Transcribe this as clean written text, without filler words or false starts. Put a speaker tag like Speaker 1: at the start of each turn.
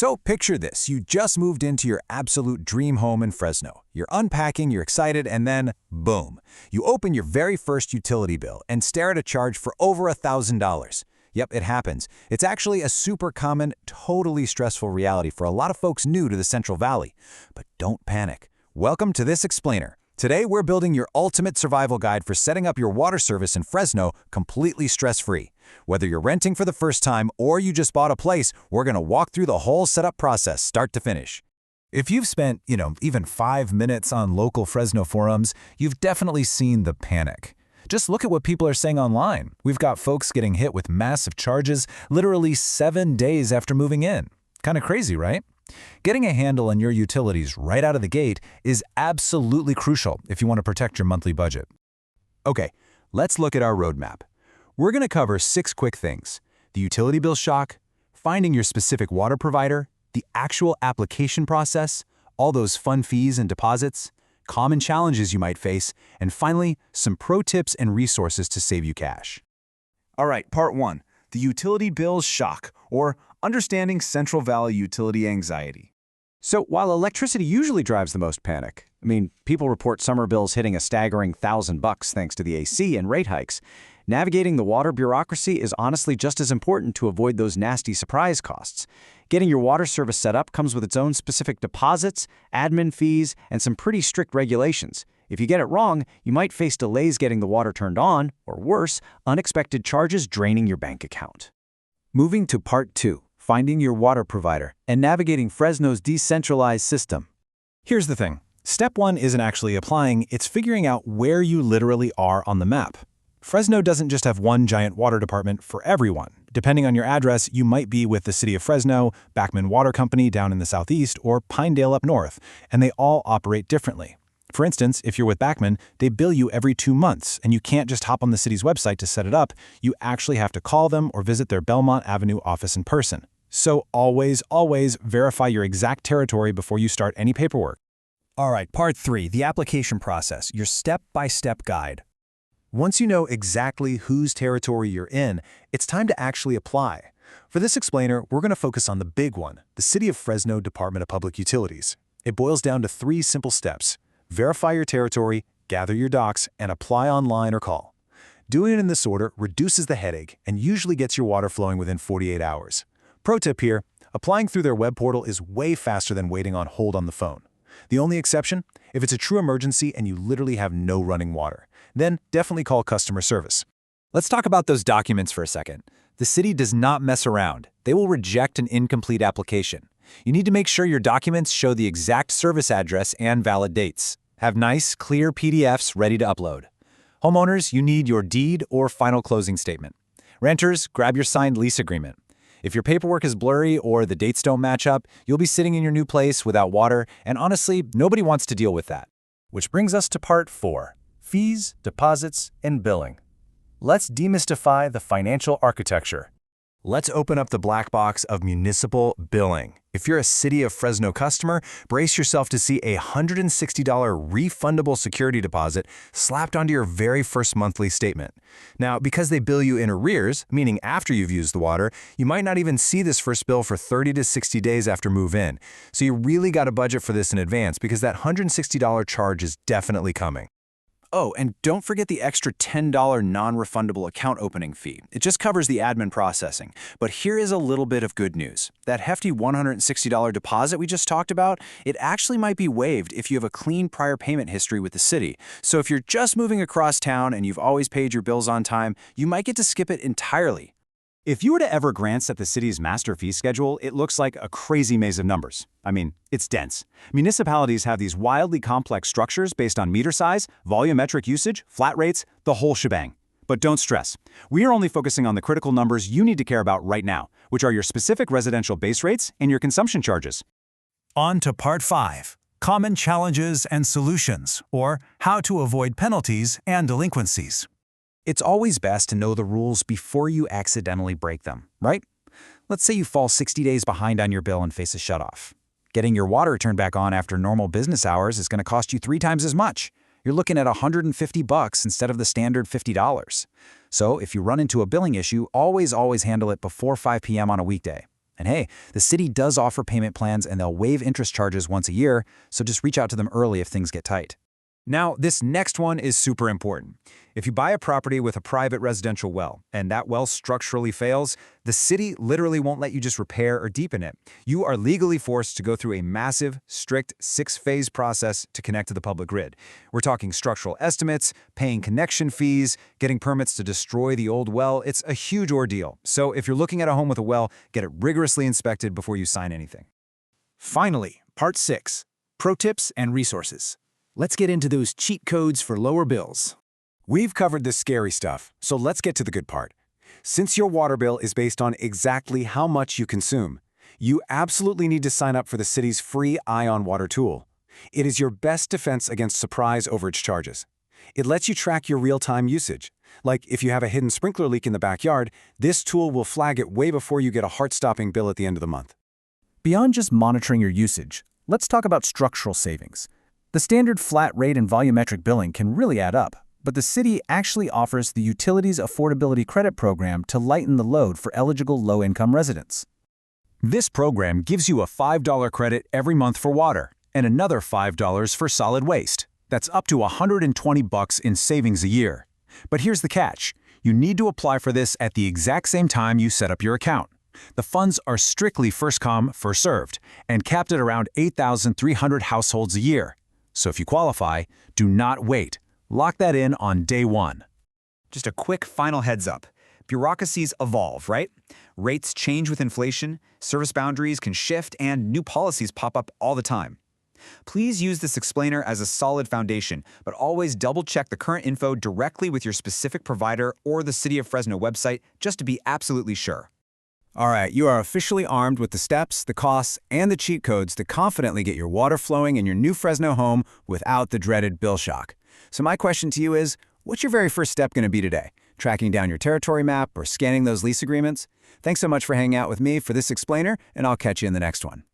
Speaker 1: So picture this, you just moved into your absolute dream home in Fresno. You're unpacking, you're excited, and then, boom. You open your very first utility bill and stare at a charge for over $1,000. Yep, it happens. It's actually a super common, totally stressful reality for a lot of folks new to the Central Valley. But don't panic. Welcome to This Explainer. Today, we're building your ultimate survival guide for setting up your water service in Fresno completely stress-free. Whether you're renting for the first time or you just bought a place, we're going to walk through the whole setup process, start to finish. If you've spent, even 5 minutes on local Fresno forums, you've definitely seen the panic. Just look at what people are saying online. We've got folks getting hit with massive charges literally 7 days after moving in. Kind of crazy, right? Getting a handle on your utilities right out of the gate is absolutely crucial if you want to protect your monthly budget. Okay, let's look at our roadmap. We're going to cover 6 quick things: the utility bill shock, finding your specific water provider, the actual application process, all those fun fees and deposits, common challenges you might face, and finally, some pro tips and resources to save you cash.
Speaker 2: All right, part 1, the utility bills shock, or understanding Central Valley utility anxiety.
Speaker 3: So while electricity usually drives the most panic, people report summer bills hitting a staggering $1,000 thanks to the AC and rate hikes, navigating the water bureaucracy is honestly just as important to avoid those nasty surprise costs. Getting your water service set up comes with its own specific deposits, admin fees, and some pretty strict regulations. If you get it wrong, you might face delays getting the water turned on, or worse, unexpected charges draining your bank account.
Speaker 1: Moving to part 2, finding your water provider and navigating Fresno's decentralized system. Here's the thing. Step 1 isn't actually applying, it's figuring out where you literally are on the map. Fresno doesn't just have one giant water department for everyone. Depending on your address, you might be with the City of Fresno, Bachman Water Company down in the southeast, or Pinedale up north, and they all operate differently. For instance, if you're with Bachman, they bill you every 2 months, and you can't just hop on the city's website to set it up. You actually have to call them or visit their Belmont Avenue office in person. So always verify your exact territory before you start any paperwork.
Speaker 4: All right, part 3, the application process, your step-by-step guide.
Speaker 1: Once you know exactly whose territory you're in, it's time to actually apply. For this explainer, we're going to focus on the big one, the City of Fresno Department of Public Utilities. It boils down to 3 simple steps: verify your territory, gather your docs, and apply online or call. Doing it in this order reduces the headache and usually gets your water flowing within 48 hours. Pro tip here, applying through their web portal is way faster than waiting on hold on the phone. The only exception, if it's a true emergency and you literally have no running water, then definitely call customer service.
Speaker 4: Let's talk about those documents for a second. The city does not mess around. They will reject an incomplete application. You need to make sure your documents show the exact service address and valid dates. Have nice, clear PDFs ready to upload. Homeowners, you need your deed or final closing statement. Renters, grab your signed lease agreement. If your paperwork is blurry or the dates don't match up, you'll be sitting in your new place without water, and honestly, nobody wants to deal with that.
Speaker 5: Which brings us to part 4, fees, deposits, and billing. Let's demystify the financial architecture.
Speaker 1: Let's open up the black box of municipal billing. If you're a City of Fresno customer, brace yourself to see a $160 refundable security deposit slapped onto your very first monthly statement. Now, because they bill you in arrears, meaning after you've used the water, you might not even see this first bill for 30 to 60 days after move-in. So you really got to budget for this in advance because that $160 charge is definitely coming.
Speaker 4: Oh, and don't forget the extra $10 non-refundable account opening fee. It just covers the admin processing. But here is a little bit of good news. That hefty $160 deposit we just talked about, it actually might be waived if you have a clean prior payment history with the city. So if you're just moving across town and you've always paid your bills on time, you might get to skip it entirely.
Speaker 3: If you were to ever glance at the city's master fee schedule, it looks like a crazy maze of numbers. It's dense. Municipalities have these wildly complex structures based on meter size, volumetric usage, flat rates, the whole shebang. But don't stress. We are only focusing on the critical numbers you need to care about right now, which are your specific residential base rates and your consumption charges.
Speaker 4: On to part 5, common challenges and solutions, or how to avoid penalties and delinquencies.
Speaker 1: It's always best to know the rules before you accidentally break them, right? Let's say you fall 60 days behind on your bill and face a shutoff. Getting your water turned back on after normal business hours is going to cost you 3 times as much. You're looking at $150 instead of the standard $50. So if you run into a billing issue, always handle it before 5 p.m. on a weekday. And hey, the city does offer payment plans and they'll waive interest charges once a year, so just reach out to them early if things get tight.
Speaker 4: Now, this next one is super important. If you buy a property with a private residential well, and that well structurally fails, the city literally won't let you just repair or deepen it. You are legally forced to go through a massive, strict 6-phase process to connect to the public grid. We're talking structural estimates, paying connection fees, getting permits to destroy the old well. It's a huge ordeal. So if you're looking at a home with a well, get it rigorously inspected before you sign anything.
Speaker 2: Finally, Part 6, Pro Tips and Resources. Let's get into those cheat codes for lower bills.
Speaker 3: We've covered the scary stuff, so let's get to the good part. Since your water bill is based on exactly how much you consume, you absolutely need to sign up for the city's free Eye on Water tool. It is your best defense against surprise overage charges. It lets you track your real-time usage. Like if you have a hidden sprinkler leak in the backyard, this tool will flag it way before you get a heart-stopping bill at the end of the month.
Speaker 2: Beyond just monitoring your usage, let's talk about structural savings. The standard flat rate and volumetric billing can really add up, but the city actually offers the Utilities Affordability Credit Program to lighten the load for eligible low-income residents.
Speaker 1: This program gives you a $5 credit every month for water and another $5 for solid waste. That's up to $120 in savings a year. But here's the catch. You need to apply for this at the exact same time you set up your account. The funds are strictly first come, first served, and capped at around 8,300 households a year. So if you qualify, do not wait. Lock that in on day one.
Speaker 4: Just a quick final heads up. Bureaucracies evolve, right? Rates change with inflation, service boundaries can shift, and new policies pop up all the time. Please use this explainer as a solid foundation, but always double-check the current info directly with your specific provider or the City of Fresno website just to be absolutely sure.
Speaker 3: All right, you are officially armed with the steps, the costs, and the cheat codes to confidently get your water flowing in your new Fresno home without the dreaded bill shock. So my question to you is, what's your very first step going to be today? Tracking down your territory map or scanning those lease agreements? Thanks so much for hanging out with me for this explainer, and I'll catch you in the next one.